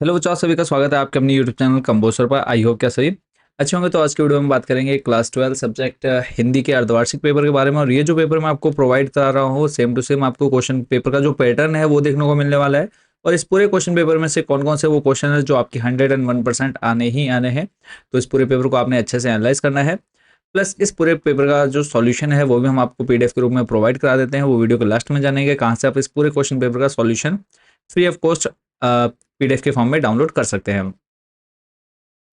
Hello बच्चों, आप सभी का स्वागत है आपके अपने यूट्यूब चैनल कंपोस्टर पर। आई होप क्या सभी अच्छे होंगे। तो आज की वीडियो में बात करेंगे क्लास 12 सब्जेक्ट हिंदी के अर्धवार्षिक पेपर के बारे में। और ये जो पेपर मैं आपको प्रोवाइड करा रहा हूँ सेम टू सेम आपको क्वेश्चन पेपर का जो पैटर्न है वो देखने को मिलने वाला है। और इस पूरे क्वेश्चन पेपर में से कौन कौन से वो क्वेश्चन है जो आपके 101% आने ही आने हैं। तो इस पूरे पेपर को आपने अच्छे से एनालाइज करना है। प्लस इस पूरे पेपर का जो सॉल्यूशन है वो भी हम आपको पीडीएफ के रूप में प्रोवाइड करा देते हैं। वो वीडियो के लास्ट में जानेंगे कहाँ से आप इस पूरे क्वेश्चन पेपर का solution free of cost PDF के फॉर्म में डाउनलोड कर सकते हैं।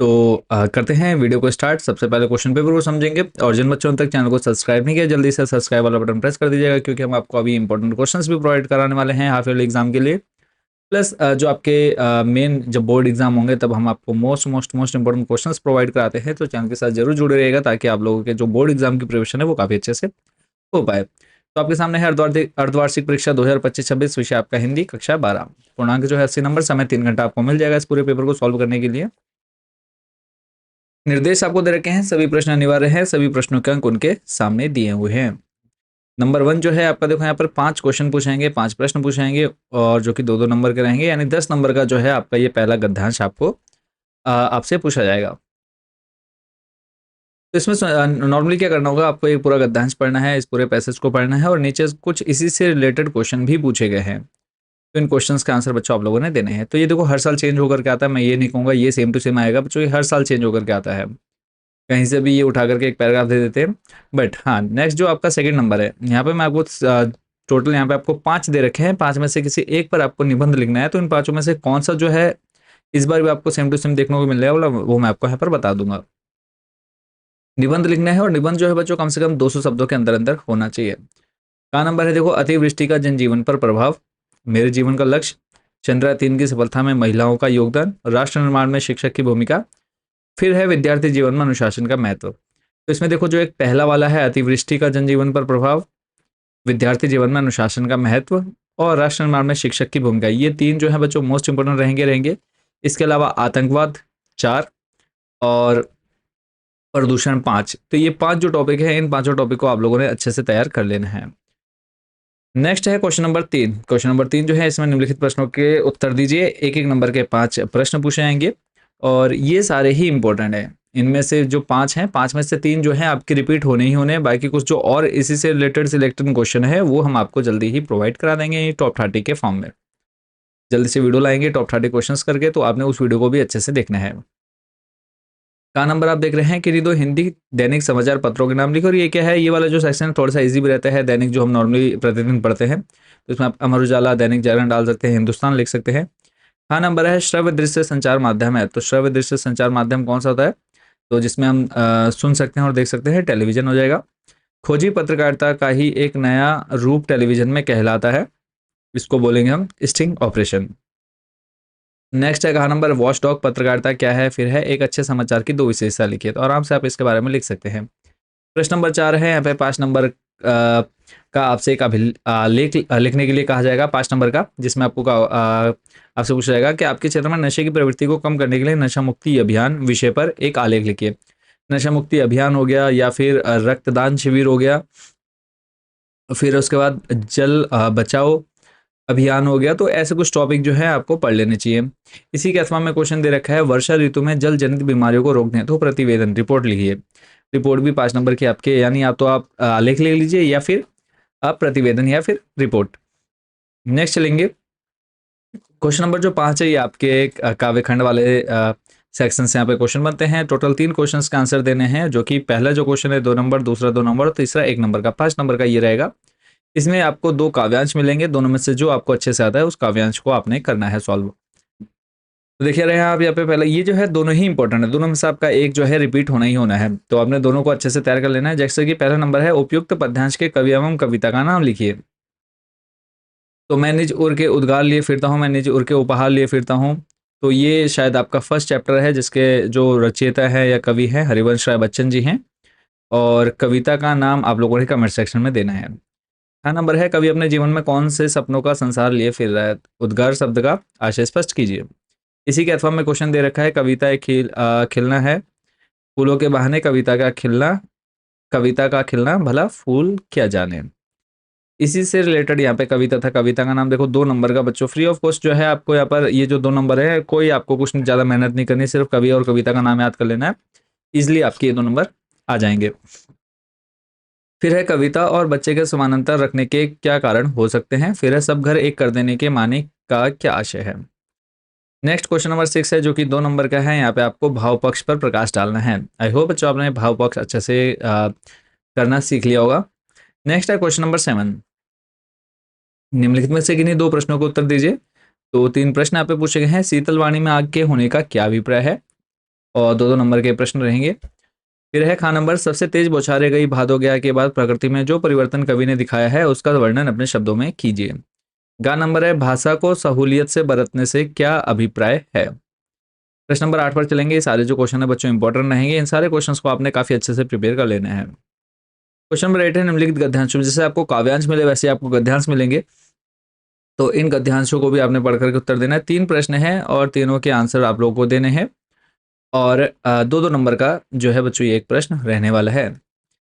तो करते हैं वीडियो को स्टार्ट। सबसे पहले क्वेश्चन पेपर को समझेंगे। और जिन बच्चों ने तक चैनल को सब्सक्राइब नहीं किया जल्दी से सब्सक्राइब वाला बटन प्रेस कर दीजिएगा, क्योंकि हम आपको अभी इंपॉर्टेंट क्वेश्चंस भी प्रोवाइड कराने वाले हैं हाफ ईयरली एग्जाम के लिए। प्लस जो आपके मेन जब बोर्ड एग्जाम होंगे तब हम आपको मोस्ट इंपॉर्टेंट क्वेश्चंस प्रोवाइड कराते हैं। तो चैनल के साथ जरूर जुड़े रहिएगा ताकि आप लोगों के जो बोर्ड एग्जाम की प्रिपरेशन है वो काफ़ी अच्छे से हो पाए। तो आपके सामने है अर्धवार्षिक परीक्षा 2025-26, विषय आपका हिंदी, कक्षा 12। पूर्णांक जो है 80 नंबर, समय 3 घंटा आपको मिल जाएगा इस पूरे पेपर को सॉल्व करने के लिए। निर्देश आपको दे रखे हैं, सभी प्रश्न अनिवार्य हैं, सभी प्रश्नों के अंक उनके सामने दिए हुए हैं। नंबर 1 जो है आपका, देखो यहाँ पर 5 क्वेश्चन पूछेंगे, 5 प्रश्न पूछेंगे और जो कि 2-2 नंबर के रहेंगे, यानी 10 नंबर का जो है आपका ये पहला गद्यांश आपको आपसे पूछा जाएगा। तो इसमें नॉर्मली क्या करना होगा, आपको एक पूरा गद्यांश पढ़ना है, इस पूरे पैसेज को पढ़ना है और नीचे कुछ इसी से रिलेटेड क्वेश्चन भी पूछे गए हैं। तो इन क्वेश्चंस का आंसर बच्चों आप लोगों ने देने हैं। तो ये देखो हर साल चेंज होकर के आता है, मैं ये नहीं कहूँगा ये सेम टू सेम आएगा बच्चों, ये हर साल चेंज होकर के आता है। कहीं से भी ये उठा करके एक पैराग्राफ दे देते हैं। बट हाँ, नेक्स्ट जो आपका सेकंड नंबर है, यहाँ पे मैं आपको टोटल यहाँ पे आपको 5 दे रखे हैं, 5 में से किसी एक पर आपको निबंध लिखना है। तो इन पांचों में से कौन सा जो है इस बार भी आपको सेम टू सेम देखने को मिल रहा है वो मैं आपको यहाँ पर बता दूंगा। निबंध लिखना है और निबंध जो है बच्चों कम से कम 200 शब्दों के अंदर अंदर होना चाहिए। का नंबर है देखो, अतिवृष्टि का जनजीवन पर प्रभाव, मेरे जीवन का लक्ष्य, चंद्रयान 3 की सफलता में महिलाओं का योगदान, राष्ट्र निर्माण में शिक्षक की भूमिका, फिर है विद्यार्थी जीवन में अनुशासन का महत्व। तो इसमें देखो जो एक पहला वाला है, अतिवृष्टि का जनजीवन पर प्रभाव, विद्यार्थी जीवन में अनुशासन का महत्व और राष्ट्र निर्माण में शिक्षक की भूमिका, ये 3 जो है बच्चों मोस्ट इंपोर्टेंट रहेंगे। इसके अलावा आतंकवाद 4 और प्रदूषण 5। तो ये 5 जो टॉपिक है, इन पांचों टॉपिक को आप लोगों ने अच्छे से तैयार कर लेना है। नेक्स्ट है क्वेश्चन नंबर 3। क्वेश्चन नंबर 3 जो है, इसमें निम्नलिखित प्रश्नों के उत्तर दीजिए। एक एक नंबर के 5 प्रश्न पूछे जाएंगे और ये सारे ही इंपॉर्टेंट है। इनमें से जो 5 हैं, 5 में से 3 जो है आपके रिपीट होने ही होने हैं। बाकी कुछ जो और इसी से रिलेटेड सिलेक्टेड क्वेश्चन है वो हम आपको जल्दी ही प्रोवाइड करा देंगे टॉप 30 के फॉर्म में। जल्दी से वीडियो लाएंगे टॉप 30 क्वेश्चन करके, तो आपने उस वीडियो को भी अच्छे से देखना है। का नंबर आप देख रहे हैं कि दो हिंदी दैनिक समाचार पत्रों के नाम लिखो। और ये क्या है, ये वाला जो सेक्शन थोड़ा सा इजी भी रहता है। दैनिक जो हम नॉर्मली प्रतिदिन पढ़ते हैं, तो इसमें आप अमर उजाला, दैनिक जागरण डाल सकते हैं, हिंदुस्तान लिख सकते हैं। हाँ नंबर है, श्रव्य दृश्य संचार माध्यम है। तो श्रव्य दृश्य संचार माध्यम कौन सा होता है, तो जिसमें हम सुन सकते हैं और देख सकते हैं, टेलीविजन हो जाएगा। खोजी पत्रकारिता का ही एक नया रूप टेलीविजन में कहलाता है, इसको बोलेंगे हम स्टिंग ऑपरेशन। नेक्स्ट है कहा नंबर, वॉच डॉग पत्रकारिता क्या है। फिर है एक अच्छे समाचार की 2 विशेषता लिखिए। तो आराम से आप इसके बारे में लिख सकते हैं। प्रश्न नंबर 4 है, यहाँ पे 5 नंबर का आपसे एक लेख लिखने के लिए कहा जाएगा, 5 नंबर का, जिसमें आपको आपसे पूछा जाएगा कि आपके क्षेत्र में नशे की प्रवृत्ति को कम करने के लिए नशा मुक्ति अभियान विषय पर एक आलेख लिखिए। नशा मुक्ति अभियान हो गया, या फिर रक्तदान शिविर हो गया, फिर उसके बाद जल बचाओ अभियान हो गया। तो ऐसे कुछ टॉपिक जो है आपको पढ़ लेने चाहिए। इसी के अथवा में क्वेश्चन दे रखा है, वर्षा ऋतु में जल जनित बीमारियों को रोकने तो प्रतिवेदन रिपोर्ट लिखिए। रिपोर्ट भी 5 नंबर की आपके, यानी आप तो आप आलेख लिख लीजिए या फिर आप प्रतिवेदन या फिर रिपोर्ट। नेक्स्ट चलेंगे, क्वेश्चन नंबर जो 5 है, ये आपके काव्यखंड वाले सेक्शन से यहाँ पे क्वेश्चन बनते हैं। टोटल 3 क्वेश्चन का आंसर देने हैं, जो कि पहला जो क्वेश्चन है 2 नंबर, दूसरा 2 नंबर, तीसरा 1 नंबर का, 5 नंबर का ये रहेगा। इसमें आपको 2 काव्यांश मिलेंगे, दोनों में से जो आपको अच्छे से आता है उस काव्यांश को आपने करना है सॉल्व। तो देखिए रहे हैं आप यहाँ पे, पहले ये जो है दोनों ही इंपॉर्टेंट है, दोनों में से आपका एक जो है रिपीट होना ही होना है। तो आपने दोनों को अच्छे से तैयार कर लेना है। जैसे कि पहला नंबर है, उपयुक्त पद्यांश के कवि एवं कविता का नाम लिखिए। तो मैं निज उर के उद्गार लिए फिरता हूँ, मैं निज उर के उपहार लिए फिरता हूँ। तो ये शायद आपका फर्स्ट चैप्टर है, जिसके जो रचयिता है या कवि है हरिवंश राय बच्चन जी हैं। और कविता का नाम आप लोगों ने कमेंट सेक्शन में देना है। हाँ नंबर है, कवि अपने जीवन में कौन से सपनों का संसार लिए फिर रहा है। उद्गार शब्द का आशय स्पष्ट कीजिए। इसी के अथवा में क्वेश्चन दे रखा है, कविता एक खिलना है, फूलों के बहाने कविता का खिलना, कविता का खिलना भला फूल क्या जाने। इसी से रिलेटेड यहाँ पे कविता था, कविता का नाम देखो 2 नंबर का बच्चों, फ्री ऑफ कॉस्ट जो है आपको यहाँ पर ये जो 2 नंबर है, कोई आपको कुछ ज़्यादा मेहनत नहीं करनी, सिर्फ कवि और कविता का नाम याद कर लेना है, ईजिली आपके ये 2 नंबर आ जाएंगे। फिर है कविता और बच्चे के समानांतर रखने के क्या कारण हो सकते हैं। फिर है सब घर एक कर देने के माने का क्या आशय है। नेक्स्ट क्वेश्चन नंबर 6 है जो कि 2 नंबर का है। यहाँ पे आपको भाव पक्ष पर प्रकाश डालना है। आई होप बच्चों आपने भाव पक्ष अच्छे से करना सीख लिया होगा। नेक्स्ट है क्वेश्चन नंबर 7, निम्नलिखित में से किन्हीं 2 प्रश्नों को उत्तर दीजिए। तो 3 प्रश्न यहाँ पे पूछे गए हैं। शीतलवाणी में आग के होने का क्या अभिप्राय है, और 2-2 नंबर के प्रश्न रहेंगे। फिर है खा नंबर, सबसे तेज बौछारे गई भादो गया के बाद प्रकृति में जो परिवर्तन कवि ने दिखाया है उसका वर्णन अपने शब्दों में कीजिए। गा नंबर है, भाषा को सहूलियत से बरतने से क्या अभिप्राय है। प्रश्न नंबर 8 पर चलेंगे। ये सारे जो क्वेश्चन है बच्चों इंपॉर्टेंट रहेंगे, इन सारे क्वेश्चन को आपने काफी अच्छे से प्रिपेयर कर लेना है। क्वेश्चन नंबर 8 है, निम्नलिखित गद्यांश में, जैसे आपको काव्यांश मिले वैसे आपको गद्यांश मिलेंगे, तो इन गद्यांशों को भी आपने पढ़ करके उत्तर देना है। 3 प्रश्न हैं और तीनों के आंसर आप लोगों को देने हैं, और 2-2 नंबर का जो है बच्चों ये एक प्रश्न रहने वाला है।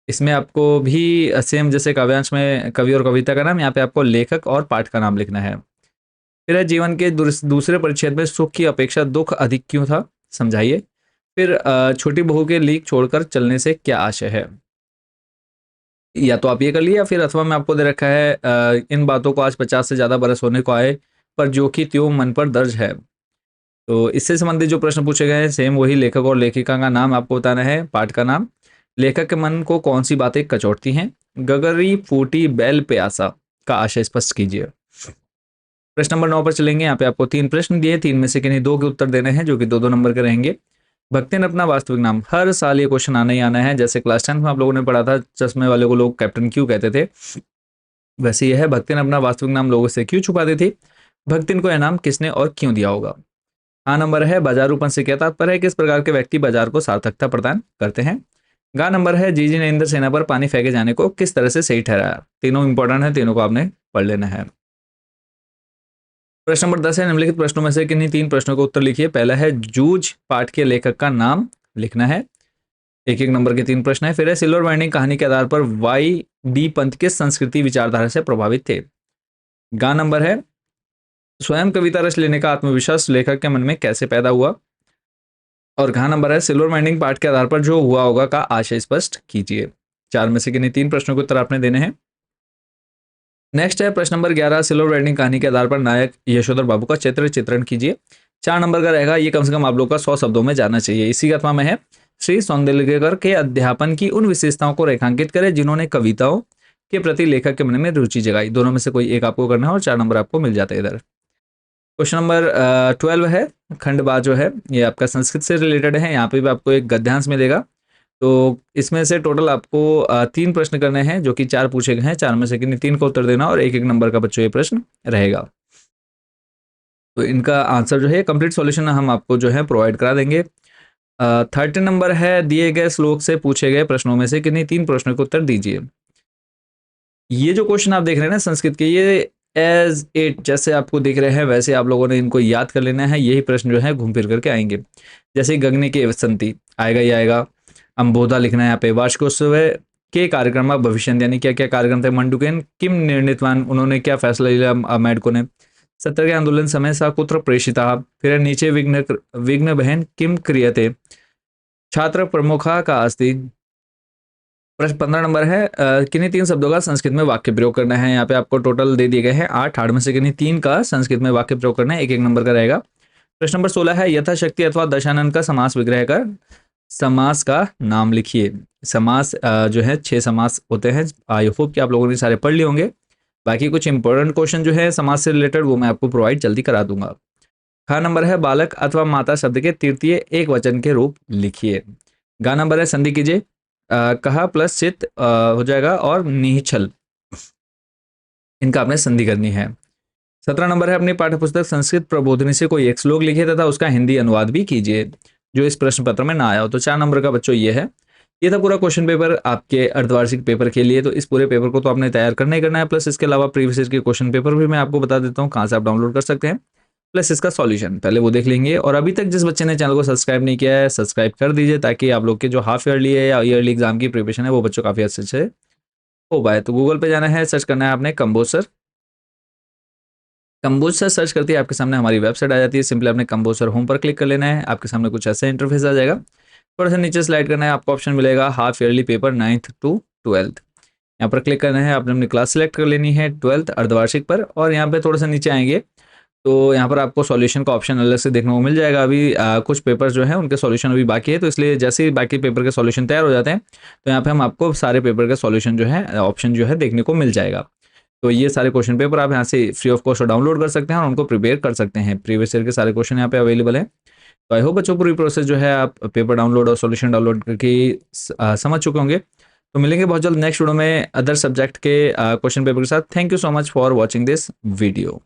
इसमें आपको भी सेम जैसे काव्यांश में कवि और कविता का नाम, यहाँ पे आपको लेखक और पाठ का नाम लिखना है। फिर है जीवन के दूसरे परिच्छेद में सुख की अपेक्षा दुख अधिक क्यों था, समझाइए। फिर छोटी बहू के लीक छोड़कर चलने से क्या आशय है। या तो आप ये कर लिए, या फिर अथवा में आपको दे रखा है इन बातों को आज 50 से ज़्यादा बरस होने को आए, पर जो कि त्यों मन पर दर्ज है। तो इससे संबंधित जो प्रश्न पूछे गए हैं सेम वही, लेखक और लेखिका का नाम आपको बताना है, पाठ का नाम। लेखक के मन को कौन सी बातें कचोटती हैं। गगरी फूटी बैल प्यासा का आशय स्पष्ट कीजिए। प्रश्न नंबर 9 पर चलेंगे। यहाँ पे आपको 3 प्रश्न दिए, 3 में से किन्हीं 2 के उत्तर देने हैं जो कि 2-2 नंबर के रहेंगे। भक्ति ने अपना वास्तविक नाम, हर साल ये क्वेश्चन आना ही आना है। जैसे क्लास 10 में आप लोगों ने पढ़ा था चश्मे वाले को लोग कैप्टन क्यों कहते थे, वैसे यह है भक्ति ने अपना वास्तविक नाम लोगों से क्यों छुपाती थी। भक्तिन को यह नाम किसने और क्यों दिया होगा। हाँ नंबर है, बाजारूपन से क्या तात्पर्य है, किस प्रकार के व्यक्ति बाजार को सार्थकता प्रदान करते हैं। गा नंबर है, जी ने इंद्र सेना पर पानी फेंके जाने को किस तरह से सही ठहराया। तीनों इंपॉर्टेंट है, तीनों को आपने पढ़ लेना है। प्रश्न नंबर 10 है, निम्नलिखित प्रश्नों में से किन्हीं 3 प्रश्नों का उत्तर लिखिए। पहला है, जूझ पाठ के लेखक का नाम लिखना है। 1-1 नंबर के 3 प्रश्न है। फिर है, सिल्वर लाइनिंग कहानी के आधार पर वाई डी पंत किस संस्कृति विचारधारा से प्रभावित थे। गा नंबर है, स्वयं कविता रच लेने का आत्मविश्वास लेखक के मन में कैसे पैदा हुआ। और घा नंबर है, सिल्वर माइनिंग पार्ट के आधार पर जो हुआ होगा का आशय स्पष्ट कीजिए। 4 में से किन्हीं 3 प्रश्नों के उत्तर आपने देने हैं। नेक्स्ट है प्रश्न नंबर 11, सिल्वर लाइनिंग कहानी के आधार पर नायक यशोधर बाबू का चित्रण कीजिए। 4 नंबर का रहेगा, ये कम से कम आप लोग का 100 शब्दों में जाना चाहिए। इसी का अथवा में है, श्री सौंदर्यकर के अध्यापन की उन विशेषताओं को रेखांकित करें जिन्होंने कविताओं के प्रति लेखक के मन में रुचि जगाई। दोनों में से कोई एक आपको करना है और 4 नंबर आपको मिल जाता है इधर। क्वेश्चन नंबर 12 है, खंड बा जो है ये आपका संस्कृत से रिलेटेड है। यहाँ पे भी आपको एक गद्यांश मिलेगा। तो इसमें से टोटल आपको 3 प्रश्न करने हैं जो कि 4 पूछे गए हैं। 4 में से किन्हीं 3 को उत्तर देना और 1-1 नंबर का बच्चों ये प्रश्न रहेगा। तो इनका आंसर जो है कंप्लीट सॉल्यूशन हम आपको जो है प्रोवाइड करा देंगे। 13 नंबर है, दिए गए श्लोक से पूछे गए प्रश्नों में से किन्हीं 3 प्रश्नों के उत्तर दीजिए। ये जो क्वेश्चन आप देख रहे हैं ना संस्कृत के, ये एज इट जैसे आपको दिख रहे हैं वैसे आप लोगों ने इनको याद कर लेना है। यही प्रश्न जो है घूम फिर करके आएंगे। जैसे गगने के वसंती आएगा ही आएगा। अंबोधा लिखना है यहाँ पे। वार्षिकोत्सव के कार्यक्रम भविष्य, यानी क्या क्या कार्यक्रम थे। मंडुकेन किम निर्णितवान, उन्होंने क्या फैसला लिया मेडको ने। सत्याग्रह आंदोलन समय सा कुत्र प्रेषिता। फिर नीचे विघ्न बहन किम क्रियते। छात्र प्रमुखा का अस्ति। प्रश्न 15 नंबर है, किन्हीं 3 शब्दों का संस्कृत में वाक्य प्रयोग करना है। यहाँ पे आपको टोटल दे दिए गए हैं 8 में से किन्हीं 3 का संस्कृत में वाक्य प्रयोग करना है। 1-1 नंबर का रहेगा। प्रश्न नंबर 16 है, यथाशक्ति अथवा दशानन का समास विग्रह कर समास का नाम लिखिए। समास जो है 6 समास होते हैं। आई होप कि आप लोगों ने सारे पढ़ लिए होंगे। बाकी कुछ इंपॉर्टेंट क्वेश्चन जो है समास से रिलेटेड वो मैं आपको प्रोवाइड जल्दी करा दूंगा। खा नंबर है, बालक अथवा माता शब्द के तृतीय एक वचन के रूप लिखिए। गा नंबर है, संधि कीजिए। कहा प्लस चित हो जाएगा और निहिछल, इनका आपने संधि करनी है। 17 नंबर है, अपनी पाठ्यपुस्तक संस्कृत प्रबोधिनी से कोई एक श्लोक लिखिए तथा उसका हिंदी अनुवाद भी कीजिए जो इस प्रश्न पत्र में ना आया हो। तो 4 नंबर का बच्चों ये है। ये था पूरा क्वेश्चन पेपर आपके अर्धवार्षिक पेपर के लिए। तो इस पूरे पेपर को तो आपने तैयार करना ही करना है। प्लस इसके अलावा प्रीवियस ईयर के क्वेश्चन पेपर भी मैं आपको बता देता हूँ कहाँ से आप डाउनलोड कर सकते हैं, प्लस इसका सॉल्यूशन पहले वो देख लेंगे। और अभी तक जिस बच्चे ने चैनल को सब्सक्राइब नहीं किया है सब्सक्राइब कर दीजिए, ताकि आप लोग के जो हाफ ईयरली है या ईयरली एग्जाम की प्रिपरेशन है वो बच्चों काफ़ी अच्छे से हो पाए। तो गूगल पे जाना है, सर्च करना है आपने कंबोसर। कंबोसर सर्च करते ही आपके सामने हमारी वेबसाइट आ जाती है। सिंपली आपने कंबोसर होम पर क्लिक कर लेना है, आपके सामने कुछ ऐसा इंटरफेस आ जाएगा। थोड़ा सा नीचे स्लाइड करना है, आपको ऑप्शन मिलेगा half yearly paper 9th to 12th। यहाँ पर क्लिक करना है, आपने अपनी क्लास सेलेक्ट कर लेनी है 12th अर्धवार्षिक पर, और यहाँ पे थोड़ा सा नीचे आएंगे तो यहाँ पर आपको सॉल्यूशन का ऑप्शन अलग से देखने को मिल जाएगा। अभी कुछ पेपर जो है उनके सॉल्यूशन अभी बाकी है, तो इसलिए जैसे ही बाकी पेपर के सॉल्यूशन तैयार हो जाते हैं तो यहाँ पे हम आपको सारे पेपर के सॉल्यूशन जो है ऑप्शन जो है देखने को मिल जाएगा। तो ये सारे क्वेश्चन पेपर आप यहाँ से फ्री ऑफ कॉस्ट डाउनलोड कर सकते हैं और उनको प्रिपेयर कर सकते हैं। प्रीवियस ईयर के सारे क्वेश्चन यहाँ पे अवेलेबल है। तो आई होप बच्चों पूरी प्रोसेस जो है आप पेपर डाउनलोड और सॉल्यूशन डाउनलोड करके समझ चुके होंगे। तो मिलेंगे बहुत जल्द नेक्स्ट वीडियो में अदर सब्जेक्ट के क्वेश्चन पेपर के साथ। Thank you so much for watching this video.